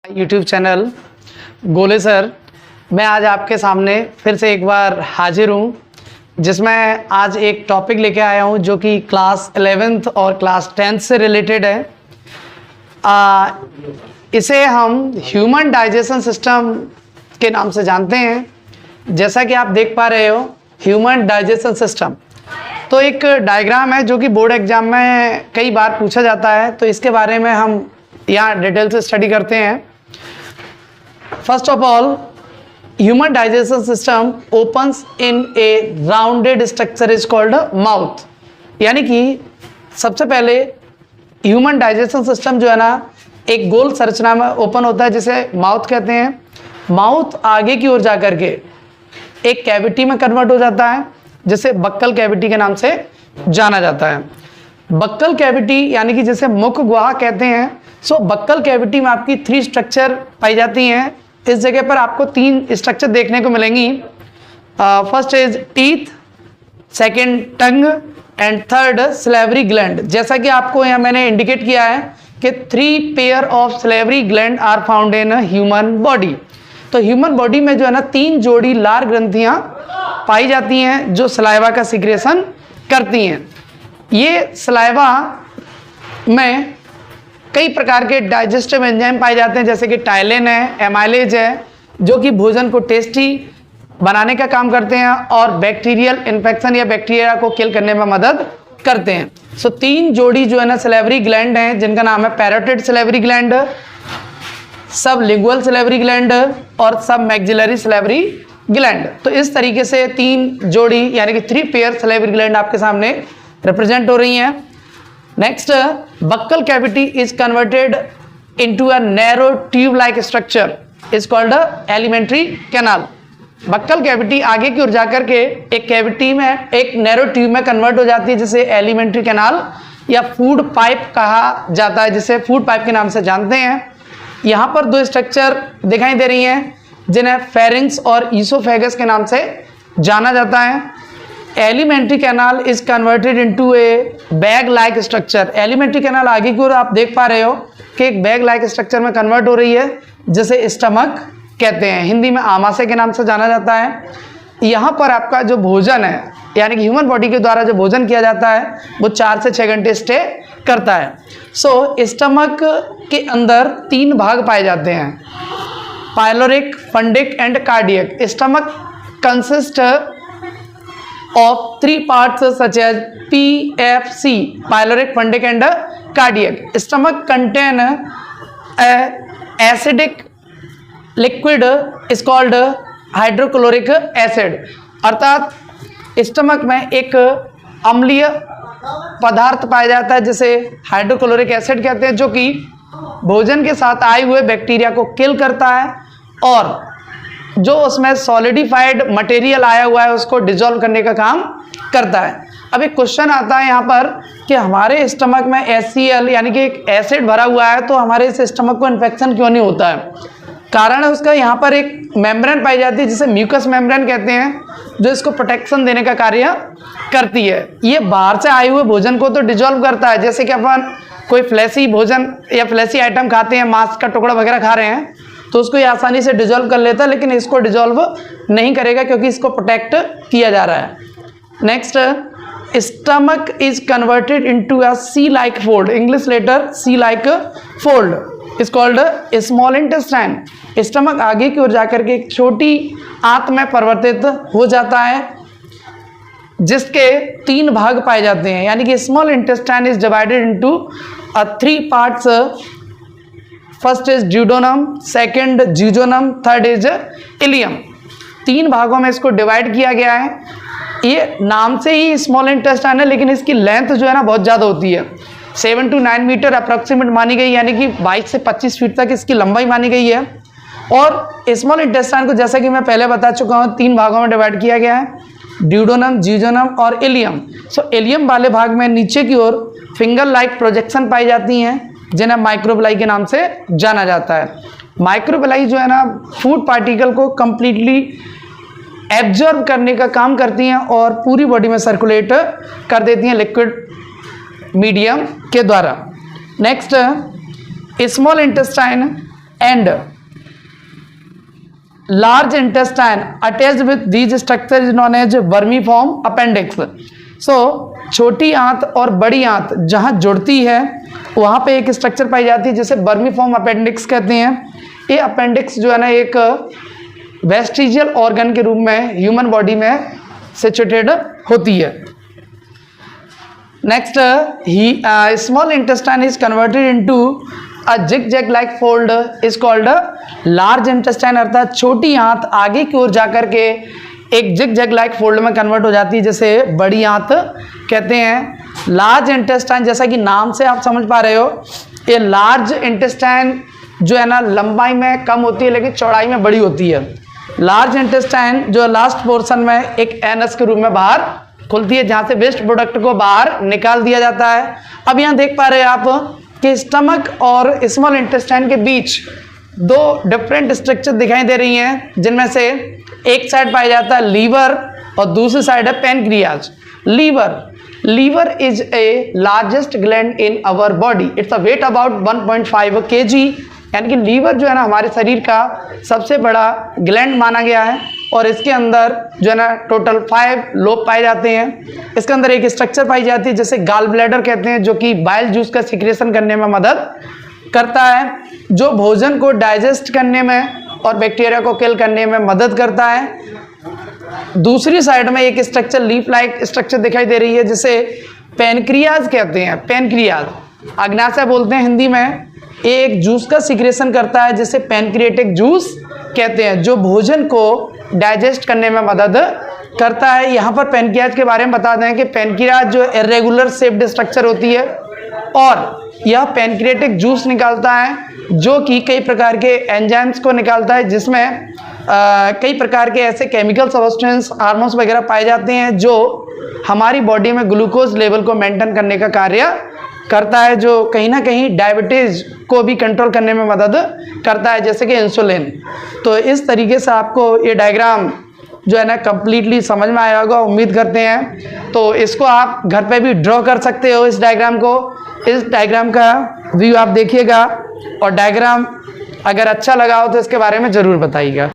YouTube channel गोले sir. मैं आज आपके सामने फिर से एक बार हाजिर हूँ, जिसमें आज एक टॉपिक लेके आया हूँ जो कि क्लास 11th और क्लास 10th से रिलेटेड है। इसे हम ह्यूमन डाइजेशन सिस्टम के नाम से जानते हैं। जैसा कि आप देख पा रहे हो, ह्यूमन डाइजेशन सिस्टम तो एक डायग्राम है जो कि बोर्ड एग्जाम में कई बार पूछा जाता है, तो इसके बारे में हम यहाँ डिटेल से स्टडी करते हैं। First of all, human digestion system opens in A rounded structure is called mouth. यानी कि सबसे पहले ह्यूमन डाइजेशन सिस्टम जो है ना, एक गोल संरचना में ओपन होता है जिसे माउथ कहते हैं। माउथ आगे की ओर जा करके एक कैविटी में कन्वर्ट हो जाता है जिसे बक्कल कैविटी के नाम से जाना जाता है। बक्कल कैविटी यानी कि जिसे मुख गुहा कहते हैं। सो बक्कल कैविटी में आपकी 3 स्ट्रक्चर पाई जाती हैं। इस जगह पर आपको 3 स्ट्रक्चर देखने को मिलेंगी। First is teeth, second tongue and third salivary gland. जैसा कि आपको यहाँ मैंने इंडिकेट किया है कि 3 pair of salivary gland are found in human body. तो ह्यूमन बॉडी में जो है ना 3 जोड़ी लार ग्रंथियाँ पाई जाती हैं जो सलाइवा का सिक्रेशन करती हैं। ये सलाइवा में कई प्रकार के डाइजेस्टिव एंजाइम पाए जाते हैं, जैसे कि टाइलिन है, एमाइलेज है, जो कि भोजन को टेस्टी बनाने का काम करते हैं और बैक्टीरियल इन्फेक्शन या बैक्टीरिया को किल करने में मदद करते हैं। सो 3 जोड़ी जो है ना सिलेवरी ग्लैंड हैं, जिनका नाम है पैरोटिड सिलेवरी ग्लैंड, सब लिंगुअल सिलेवरी ग्लैंड और सब मैक्सिलरी सिलेवरी ग्लैंड। तो इस तरीके से 3 जोड़ी यानी कि 3 पेयर सिलेवरी ग्लैंड आपके सामने रिप्रेजेंट हो रही हैं। Next, buccal cavity is converted into a narrow tube like structure is called alimentary canal. Buccal cavity आगे की ओर जाकर के एक कैविटी में, एक नैरो ट्यूब में कन्वर्ट हो जाती है जिसे एलिमेंट्री कैनाल या फूड पाइप कहा जाता है, जिसे फूड पाइप के नाम से जानते हैं। यहाँ पर 2 स्ट्रक्चर दिखाई दे रही हैं जिन्हें फेरिंक्स और ईसोफेगस के नाम से जाना जाता है। Alimentary canal is converted into A bag like structure. Alimentary canal आगे की ओर आप देख पा रहे हो कि एक बैग लाइक स्ट्रक्चर में कन्वर्ट हो रही है जिसे स्टमक कहते हैं, हिंदी में आमाशय के नाम से जाना जाता है। यहाँ पर आपका जो भोजन है यानी कि ह्यूमन बॉडी के द्वारा जो भोजन किया जाता है वो 4 से 6 घंटे स्टे करता है। सो स्टमक के अंदर 3 भाग पाए जाते हैं, pyloric, fundic and cardiac. Stomach consist of 3 parts such as PFC, pyloric, fundic and cardiac. Stomach contain a acidic liquid is called hydrochloric acid। अर्थात स्टमक में एक अम्लीय पदार्थ पाया जाता है जिसे हाइड्रोक्लोरिक एसिड कहते हैं, जो कि भोजन के साथ आए हुए बैक्टीरिया को किल करता है और जो उसमें सॉलिडिफाइड मटेरियल आया हुआ है उसको डिजोल्व करने का काम करता है। अब एक क्वेश्चन आता है यहाँ पर कि हमारे स्टमक में HCl यानी कि एक एसिड भरा हुआ है, तो हमारे इस स्टमक को इन्फेक्शन क्यों नहीं होता है? कारण है उसका, यहाँ पर एक मेम्ब्रेन पाई जाती है जिसे म्यूकस मेम्ब्रेन कहते हैं, जो इसको प्रोटेक्शन देने का कार्य करती है। ये बाहर से आए हुए भोजन को तो डिजोल्व करता है, जैसे कि अपन कोई फ्लैसी भोजन या फ्लैसी आइटम खाते हैं, मांस का टुकड़ा वगैरह खा रहे हैं, तो उसको ये आसानी से डिजोल्व कर लेता है, लेकिन इसको डिजोल्व नहीं करेगा क्योंकि इसको प्रोटेक्ट किया जा रहा है। Next, stomach is converted into a C like fold. English letter C like fold is called small intestine. Stomach आगे की ओर जाकर के एक छोटी आंत में परिवर्तित हो जाता है जिसके 3 भाग पाए जाते हैं, यानी कि small intestine is divided into 3 parts. First is duodenum, second jejunum, third is ileum. 3 भागों में इसको डिवाइड किया गया है। ये नाम से ही स्मॉल इंटेस्टाइन है, लेकिन इसकी लेंथ जो है ना बहुत ज़्यादा होती है, 7 to 9 मीटर अप्रॉक्सीमेट मानी गई, यानी कि 22 से 25 फीट तक इसकी लंबाई मानी गई है। और स्मॉल इंटेस्टाइन को, जैसा कि मैं पहले बता चुका हूँ, 3 भागों में डिवाइड किया गया है, ड्यूडोनम, जीजोनम और इलियम। सो इलियम वाले भाग में नीचे की ओर फिंगर लाइक प्रोजेक्शन पाई जाती हैं जिन्हें माइक्रोबिलाई के नाम से जाना जाता है। माइक्रोबिलाई जो है ना फूड पार्टिकल को कंप्लीटली एब्जॉर्ब करने का काम करती हैं और पूरी बॉडी में सर्कुलेट कर देती हैं लिक्विड मीडियम के द्वारा। Next, small intestine and large intestine attached with these structure is known as vermiform appendix. So छोटी आंत और बड़ी आंत जहाँ जुड़ती है वहाँ पे एक स्ट्रक्चर पाई जाती है जिसे वर्मिफॉर्म अपेंडिक्स कहते हैं। ये अपेंडिक्स जो है ना एक वेस्टिजियल ऑर्गन के रूप में ह्यूमन बॉडी में सिचुएटेड होती है। Next, small intestine is converted into a zigzag like fold is called large intestine, अर्थात छोटी आंत आगे की ओर जाकर के एक जिग-जैग लाइक फोल्ड में कन्वर्ट हो जाती है, जैसे बड़ी आंत कहते हैं। लार्ज इंटेस्टाइन, जैसा कि नाम से आप समझ पा रहे हो, ये लार्ज इंटेस्टाइन जो है ना लंबाई में कम होती है लेकिन चौड़ाई में बड़ी होती है। लार्ज इंटेस्टाइन जो लास्ट पोर्शन में एक एनस के रूप में बाहर खुलती है, जहाँ से वेस्ट प्रोडक्ट को बाहर निकाल दिया जाता है। अब यहाँ देख पा रहे हैं आप कि स्टमक और स्मॉल इंटेस्टाइन के बीच दो डिफरेंट स्ट्रक्चर दिखाई दे रही हैं, जिनमें से एक साइड पाया जाता है लीवर और दूसरी साइड है pancreas. Liver is a largest gland in our body, it's a weight about 1.5 kg, यानी कि लीवर जो है ना हमारे शरीर का सबसे बड़ा ग्लैंड माना गया है और इसके अंदर जो है ना टोटल 5 लोब पाए जाते हैं। इसके अंदर एक स्ट्रक्चर पाई जाती है जिसे गॉल ब्लैडर कहते हैं, जो कि बाइल जूस का सिक्रेशन करने में मदद करता है, जो भोजन को डाइजेस्ट करने में और बैक्टीरिया को किल करने में मदद करता है। दूसरी साइड में एक स्ट्रक्चर लीफ लाइक स्ट्रक्चर दिखाई दे रही है जिसे पैनक्रियाज कहते हैं। पैनक्रियाज अग्नाशय बोलते हैं हिंदी में। एक जूस का सिक्रेशन करता है जिसे पैनक्रिएटिक जूस कहते हैं, जो भोजन को डाइजेस्ट करने में मदद करता है। यहाँ पर पैनक्रियाज के बारे में बता दें कि पैनक्रियाज जो इरेगुलर शेप्ड स्ट्रक्चर होती है और यह पैनक्रिएटिक जूस निकालता है, जो कि कई प्रकार के एंजाइम्स को निकालता है, जिसमें कई प्रकार के ऐसे केमिकल सब्सटेंस हार्मोन्स वगैरह पाए जाते हैं जो हमारी बॉडी में ग्लूकोज लेवल को मेंटेन करने का कार्य करता है, जो कहीं ना कहीं डायबिटीज़ को भी कंट्रोल करने में मदद करता है, जैसे कि इंसुलिन। तो इस तरीके से आपको ये डायग्राम जो है ना कम्प्लीटली समझ में आया होगा, उम्मीद करते हैं। तो इसको आप घर पे भी ड्रॉ कर सकते हो इस डायग्राम को। इस डायग्राम का व्यू आप देखिएगा और डायग्राम अगर अच्छा लगा हो तो इसके बारे में ज़रूर बताइएगा।